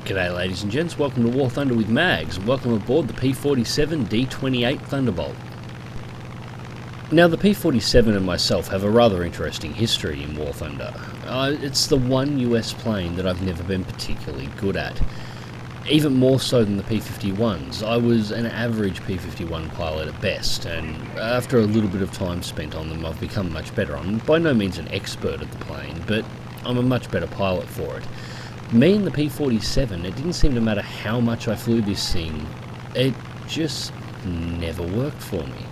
G'day ladies and gents, welcome to War Thunder with Mags, and welcome aboard the P-47D-28 Thunderbolt. Now the P-47 and myself have a rather interesting history in War Thunder. It's the one US plane that I've never been particularly good at. Even more so than the P-51s, I was an average P-51 pilot at best, and after a little bit of time spent on them I've become much better. I'm by no means an expert at the plane, but I'm a much better pilot for it. Me and the P-47, it didn't seem to matter how much I flew this thing, it just never worked for me.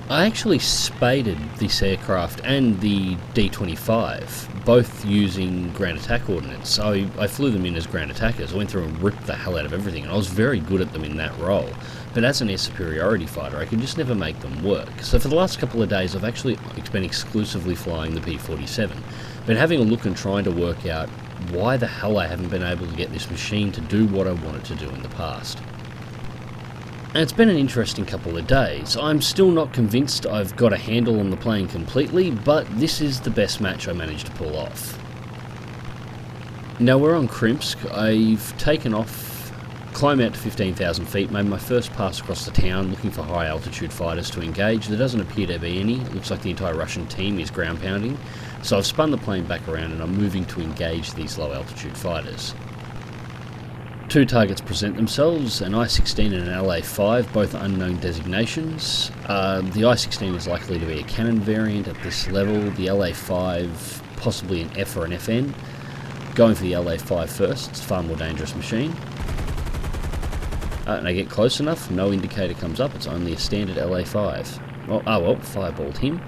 I actually spaded this aircraft and the D-25, both using ground attack ordnance. I flew them in as ground attackers. I went through and ripped the hell out of everything, and I was very good at them in that role. But as an air superiority fighter, I could just never make them work. So for the last couple of days, I've actually been exclusively flying the P-47. Been having a look and trying to work out why the hell I haven't been able to get this machine to do what I wanted to do in the past. And it's been an interesting couple of days. I'm still not convinced I've got a handle on the plane completely, but this is the best match I managed to pull off. Now we're on Krimsk. I've taken off, climbed out to 15,000 feet, made my first pass across the town looking for high altitude fighters to engage. There doesn't appear to be any. It looks like the entire Russian team is ground pounding. So I've spun the plane back around and I'm moving to engage these low altitude fighters. Two targets present themselves, an I-16 and an LA-5, both unknown designations. The I-16 is likely to be a cannon variant at this level, the LA-5 possibly an F or an FN. Going for the LA-5 first, it's a far more dangerous machine. And I get close enough, no indicator comes up, it's only a standard LA-5. Well, fireballed him.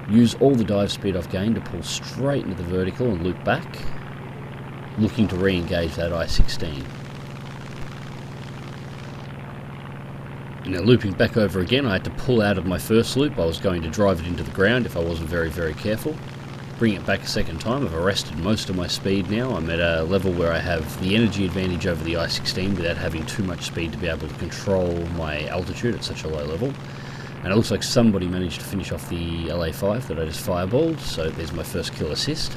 Use all the dive speed I've gained to pull straight into the vertical and loop back, looking to re-engage that I-16. Now looping back over again, I had to pull out of my first loop. I was going to drive it into the ground if I wasn't very careful. Bring it back a second time. I've arrested most of my speed now. I'm at a level where I have the energy advantage over the I-16 without having too much speed to be able to control my altitude at such a low level. And it looks like somebody managed to finish off the LA-5 that I just fireballed, so there's my first kill assist.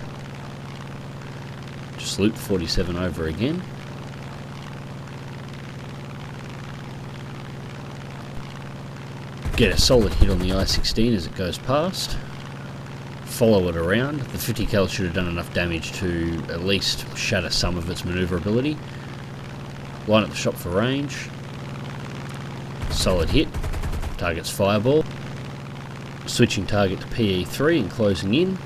Just loop 47 over again. Get a solid hit on the I-16 as it goes past. Follow it around. The 50 cal should have done enough damage to at least shatter some of its maneuverability. Line up the shot for range. Solid hit. Target's fireball. Switching target to PE3 and closing in.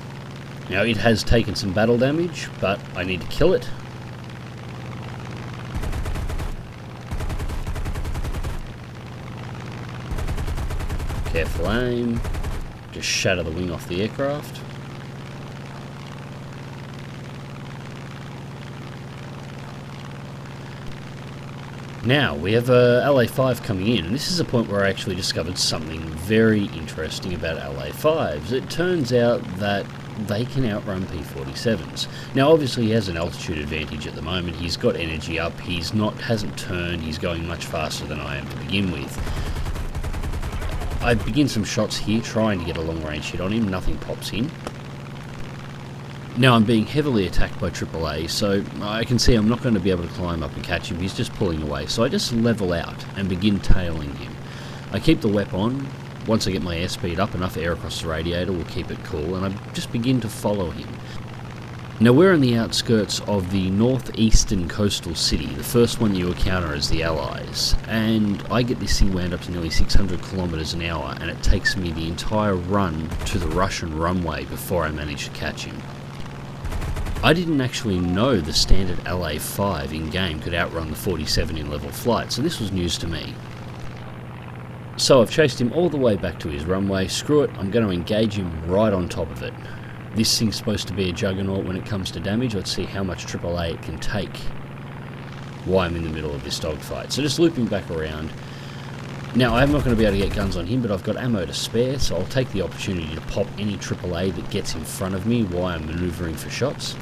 Now it has taken some battle damage, but I need to kill it. Careful aim. Just shatter the wing off the aircraft. Now, we have a LA-5 coming in, and this is a point where I actually discovered something very interesting about LA-5s. It turns out that they can outrun P-47s. Now, obviously, he has an altitude advantage at the moment. He's got energy up. Hasn't turned. He's going much faster than I am to begin with. I begin some shots here, trying to get a long-range hit on him. Nothing pops in. Now I'm being heavily attacked by AAA, so I can see I'm not going to be able to climb up and catch him. He's just pulling away, so I just level out and begin tailing him. I keep the WEP on. Once I get my airspeed up, enough air across the radiator will keep it cool, and I just begin to follow him. Now we're on the outskirts of the northeastern coastal city. The first one you encounter is the Allies, and I get this thing wound up to nearly 600 kilometers an hour, and it takes me the entire run to the Russian runway before I manage to catch him. I didn't actually know the standard LA-5 in-game could outrun the 47 in level flight, so this was news to me. So I've chased him all the way back to his runway. Screw it, I'm going to engage him right on top of it. This thing's supposed to be a juggernaut when it comes to damage. Let's see how much AAA it can take while I'm in the middle of this dogfight. So just looping back around. Now I'm not going to be able to get guns on him, but I've got ammo to spare, so I'll take the opportunity to pop any AAA that gets in front of me while I'm manoeuvring for shots.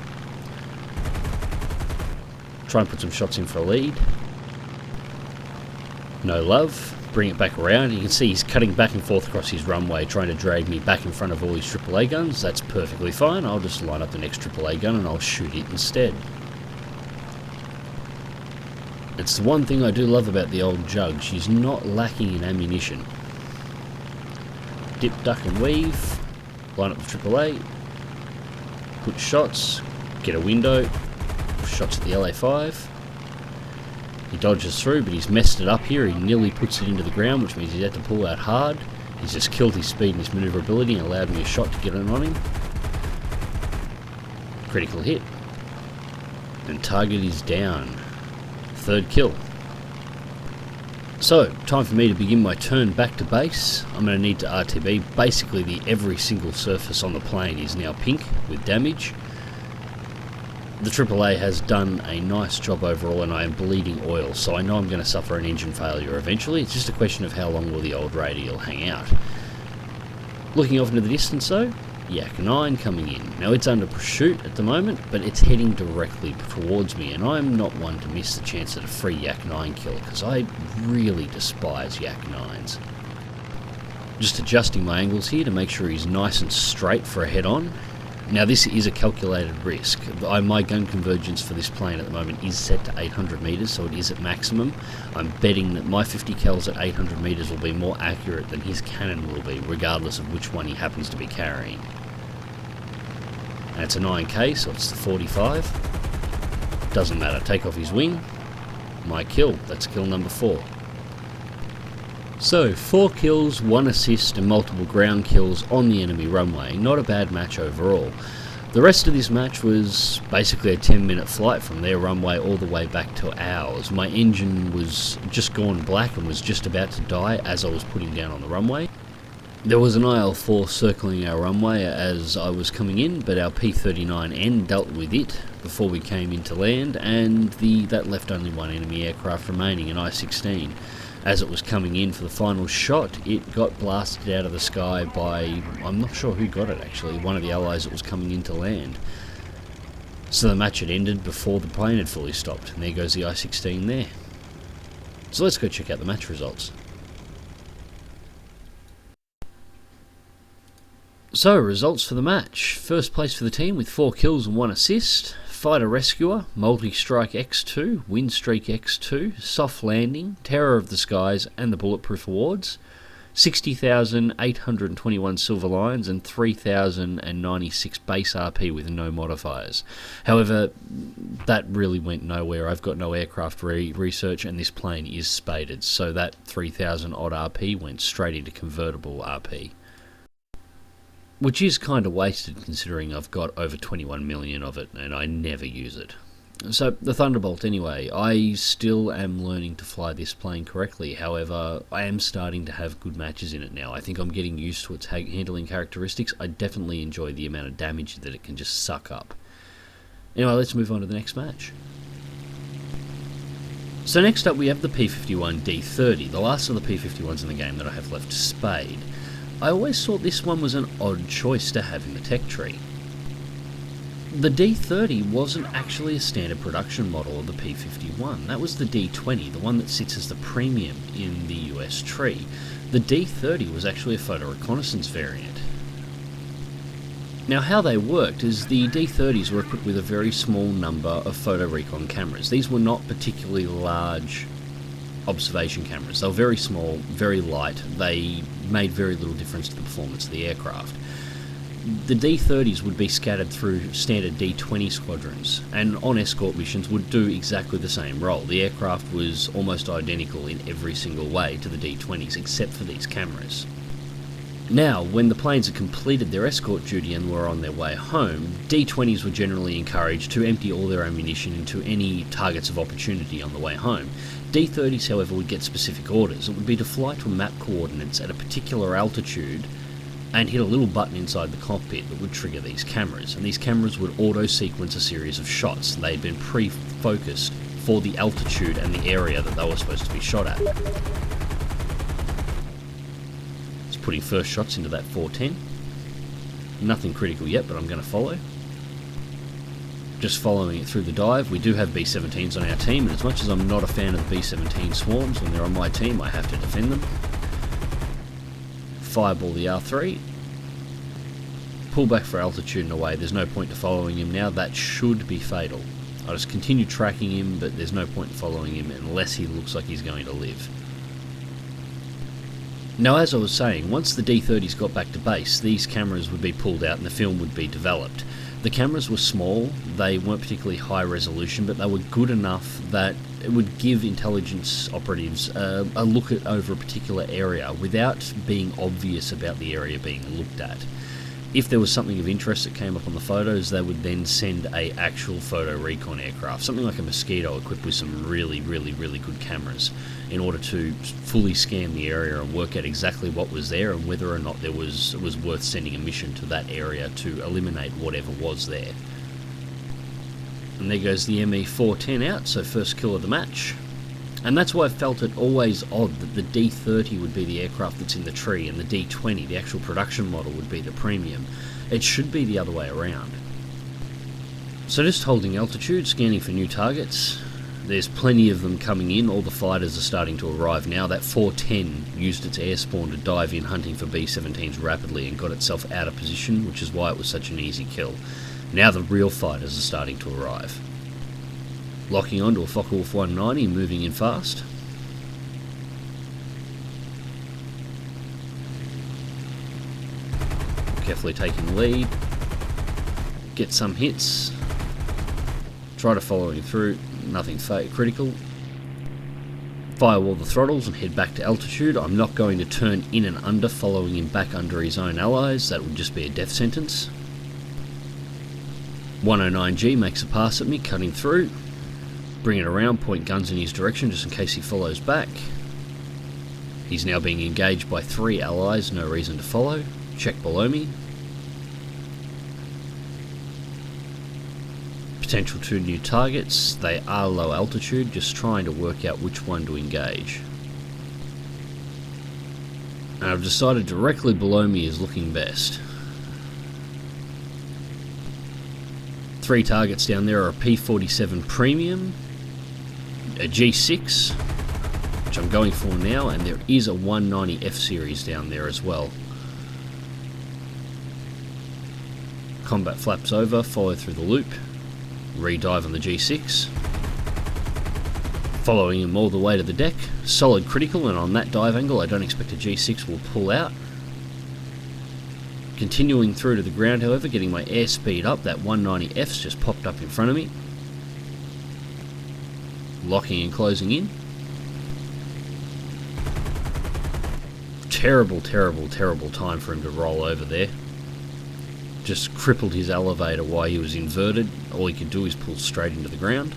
Try and put some shots in for a lead. No love. Bring it back around. You can see he's cutting back and forth across his runway, trying to drag me back in front of all his AAA guns. That's perfectly fine. I'll just line up the next AAA gun and I'll shoot it instead. It's the one thing I do love about the old Jug. She's not lacking in ammunition. Dip, duck and weave. Line up the AAA. Put shots. Get a window. Shots at the LA5. He dodges through, but he's messed it up here. He nearly puts it into the ground, which means he had to pull out hard. He's just killed his speed and his manoeuvrability and allowed me a shot to get it on him. Critical hit. And target is down. Third kill. So, time for me to begin my turn back to base. I'm going to need to RTB. Basically, every single surface on the plane is now pink with damage. The AAA has done a nice job overall, and I am bleeding oil, so I know I'm going to suffer an engine failure eventually. It's just a question of how long will the old radial hang out. Looking off into the distance though, Yak 9 coming in. Now it's under pursuit at the moment, but it's heading directly towards me, and I'm not one to miss the chance at a free Yak 9 kill, because I really despise Yak 9s. Just adjusting my angles here to make sure he's nice and straight for a head-on. Now this is a calculated risk. My gun convergence for this plane at the moment is set to 800 metres, so it is at maximum. I'm betting that my 50 cals at 800 metres will be more accurate than his cannon will be, regardless of which one he happens to be carrying. And it's a 9k, so it's the 45. Doesn't matter, take off his wing. My kill, that's kill number 4. So, 4 kills, 1 assist and multiple ground kills on the enemy runway. Not a bad match overall. The rest of this match was basically a 10-minute flight from their runway all the way back to ours. My engine was just gone black and was just about to die as I was putting down on the runway. There was an IL-4 circling our runway as I was coming in, but our P-39N dealt with it before we came into land, and that left only one enemy aircraft remaining, an I-16. As it was coming in for the final shot, it got blasted out of the sky by, I'm not sure who got it actually, one of the allies that was coming into land. So the match had ended before the plane had fully stopped, and there goes the I-16 there. So let's go check out the match results. So, results for the match. First place for the team with 4 kills and 1 assist. Fighter Rescuer, Multi-Strike X2, Windstreak X2, Soft Landing, Terror of the Skies and the Bulletproof Awards. 60,821 Silver Lions and 3,096 base RP with no modifiers. However, that really went nowhere. I've got no aircraft research and this plane is spaded, so that 3,000 odd RP went straight into convertible RP. Which is kind of wasted considering I've got over 21 million of it and I never use it. So, the Thunderbolt anyway, I still am learning to fly this plane correctly. However, I am starting to have good matches in it now. I think I'm getting used to its handling characteristics. I definitely enjoy the amount of damage that it can just suck up. Anyway, let's move on to the next match. So next up we have the P-51D 30, the last of the P-51s in the game that I have left to spade. I always thought this one was an odd choice to have in the tech tree. The D30 wasn't actually a standard production model of the P-51, that was the D20, the one that sits as the premium in the US tree. The D30 was actually a photo reconnaissance variant. Now how they worked is the D30s were equipped with a very small number of photo recon cameras. These were not particularly large observation cameras. They were very small, very light, they made very little difference to the performance of the aircraft. The D30s would be scattered through standard D20 squadrons, and on escort missions would do exactly the same role. The aircraft was almost identical in every single way to the D20s, except for these cameras. Now, when the planes had completed their escort duty and were on their way home, D20s were generally encouraged to empty all their ammunition into any targets of opportunity on the way home. D30s, however, would get specific orders. It would be to fly to map coordinates at a particular altitude and hit a little button inside the cockpit that would trigger these cameras, and these cameras would auto-sequence a series of shots. They'd been pre-focused for the altitude and the area that they were supposed to be shot at. Just putting first shots into that 410. Nothing critical yet, but I'm going to follow. Just following it through the dive. We do have B-17s on our team, and as much as I'm not a fan of the B-17 swarms, when they're on my team I have to defend them. Fireball the R3. Pull back for altitude and away. There's no point to following him now. That should be fatal. I just continue tracking him, but there's no point in following him unless he looks like he's going to live. Now, as I was saying, once the D30s got back to base, these cameras would be pulled out and the film would be developed. The cameras were small, they weren't particularly high resolution, but they were good enough that it would give intelligence operatives a look at over a particular area without being obvious about the area being looked at. If there was something of interest that came up on the photos, they would then send a actual photo recon aircraft, something like a Mosquito equipped with some really good cameras, in order to fully scan the area and work out exactly what was there and whether or not it was worth sending a mission to that area to eliminate whatever was there. And there goes the ME-410 out, so first kill of the match. And that's why I felt it always odd that the D30 would be the aircraft that's in the tree and the D20, the actual production model, would be the premium. It should be the other way around. So just holding altitude, scanning for new targets. There's plenty of them coming in, all the fighters are starting to arrive now. That 410 used its air spawn to dive in hunting for B-17s rapidly and got itself out of position, which is why it was such an easy kill. Now the real fighters are starting to arrive. Locking onto a Focke-Wulf 190, moving in fast. Carefully taking the lead. Get some hits. Try to follow him through. Nothing critical. Firewall the throttles and head back to altitude. I'm not going to turn in and under, following him back under his own allies. That would just be a death sentence. 109G makes a pass at me, cutting through. Bring it around, point guns in his direction just in case he follows back. He's now being engaged by 3 allies, no reason to follow. Check below me. Potential 2 new targets. They are low altitude, just trying to work out which one to engage. And I've decided directly below me is looking best. 3 targets down there are a P-47 Premium, a G6, which I'm going for now, and there is a 190 F series down there as well. Combat flaps over, follow through the loop, re-dive on the G6, following him all the way to the deck, solid critical, and on that dive angle I don't expect a G6 will pull out. Continuing through to the ground, however, getting my airspeed up. That 190F's just popped up in front of me. Locking and closing in. Terrible time for him to roll over there. Just crippled his elevator while he was inverted. All he could do is pull straight into the ground.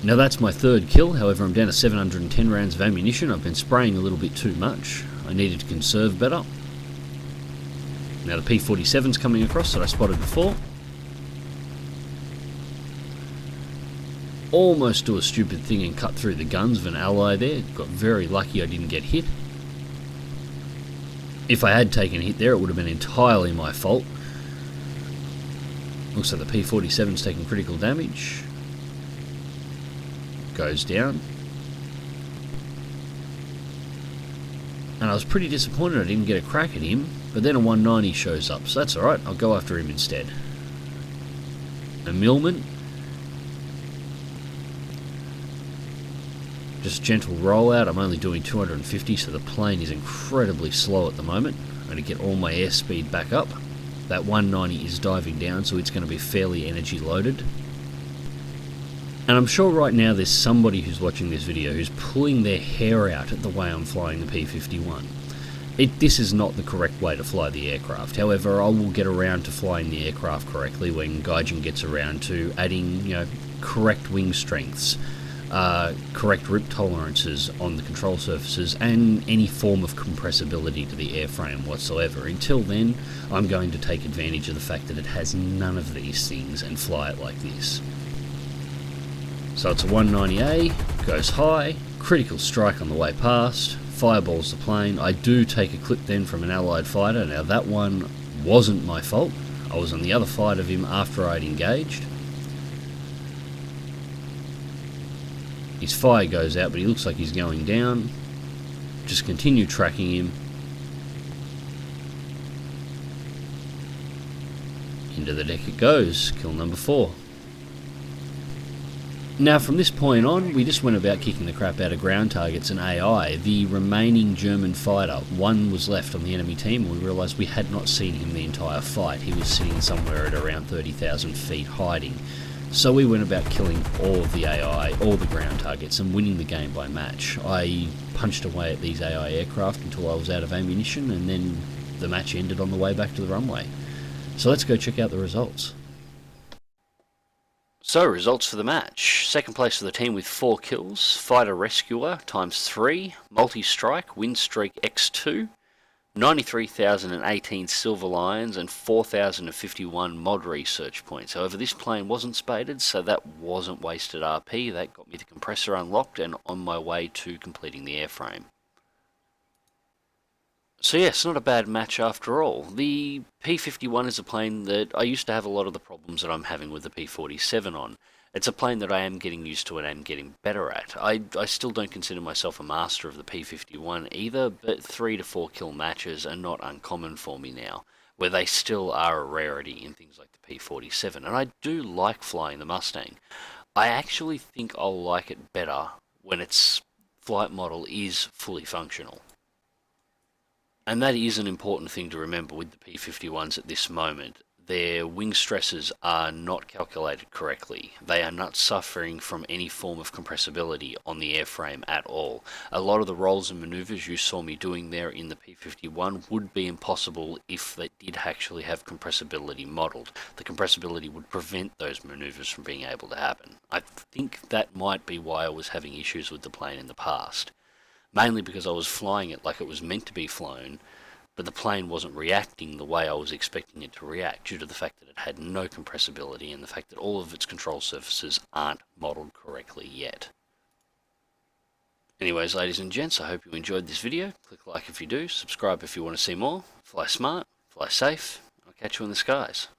Now that's my 3rd kill, however I'm down to 710 rounds of ammunition. I've been spraying a little bit too much. I needed to conserve better. Now the P-47's coming across that I spotted before. Almost do a stupid thing and cut through the guns of an ally there. Got very lucky I didn't get hit. If I had taken a hit there, it would have been entirely my fault. Looks like the P-47's taking critical damage. Goes down. And I was pretty disappointed I didn't get a crack at him, but then a 190 shows up, so that's alright, I'll go after him instead. A Millman. Just gentle rollout, I'm only doing 250, so the plane is incredibly slow at the moment. I'm going to get all my airspeed back up. That 190 is diving down, so it's going to be fairly energy loaded. And I'm sure right now there's somebody who's watching this video who's pulling their hair out at the way I'm flying the P-51. This is not the correct way to fly the aircraft. However, I will get around to flying the aircraft correctly when Gaijin gets around to adding, correct wing strengths, correct rip tolerances on the control surfaces, and any form of compressibility to the airframe whatsoever. Until then, I'm going to take advantage of the fact that it has none of these things and fly it like this. So it's a 190A, goes high, critical strike on the way past, fireballs the plane. I do take a clip then from an allied fighter. Now that one wasn't my fault. I was on the other side of him after I'd engaged. His fire goes out, but he looks like he's going down. Just continue tracking him. Into the deck it goes. Kill number 4. Now from this point on, we just went about kicking the crap out of ground targets and AI. The remaining German fighter, one was left on the enemy team, and we realised we had not seen him the entire fight. He was sitting somewhere at around 30,000 feet hiding. So we went about killing all of the AI, all the ground targets, and winning the game by match. I punched away at these AI aircraft until I was out of ammunition, and then the match ended on the way back to the runway. So let's go check out the results. So, results for the match. Second place for the team with 4 kills, Fighter Rescuer ×3, Multi-Strike, Win Streak X2, 93,018 Silver Lions and 4,051 mod research points. However, this plane wasn't spaded, so that wasn't wasted RP. That got me the compressor unlocked and on my way to completing the airframe. So yes, not a bad match after all. The P-51 is a plane that I used to have a lot of the problems that I'm having with the P-47 on. It's a plane that I am getting used to and am getting better at. I still don't consider myself a master of the P-51 either, but 3 to 4 kill matches are not uncommon for me now, where they still are a rarity in things like the P-47, and I do like flying the Mustang. I actually think I'll like it better when its flight model is fully functional. And that is an important thing to remember with the P-51s at this moment. Their wing stresses are not calculated correctly. They are not suffering from any form of compressibility on the airframe at all. A lot of the rolls and maneuvers you saw me doing there in the P-51 would be impossible if they did actually have compressibility modelled. The compressibility would prevent those maneuvers from being able to happen. I think that might be why I was having issues with the plane in the past. Mainly because I was flying it like it was meant to be flown, but the plane wasn't reacting the way I was expecting it to react due to the fact that it had no compressibility and the fact that all of its control surfaces aren't modelled correctly yet. Anyways, ladies and gents, I hope you enjoyed this video. Click like if you do, subscribe if you want to see more. Fly smart, fly safe, and I'll catch you in the skies.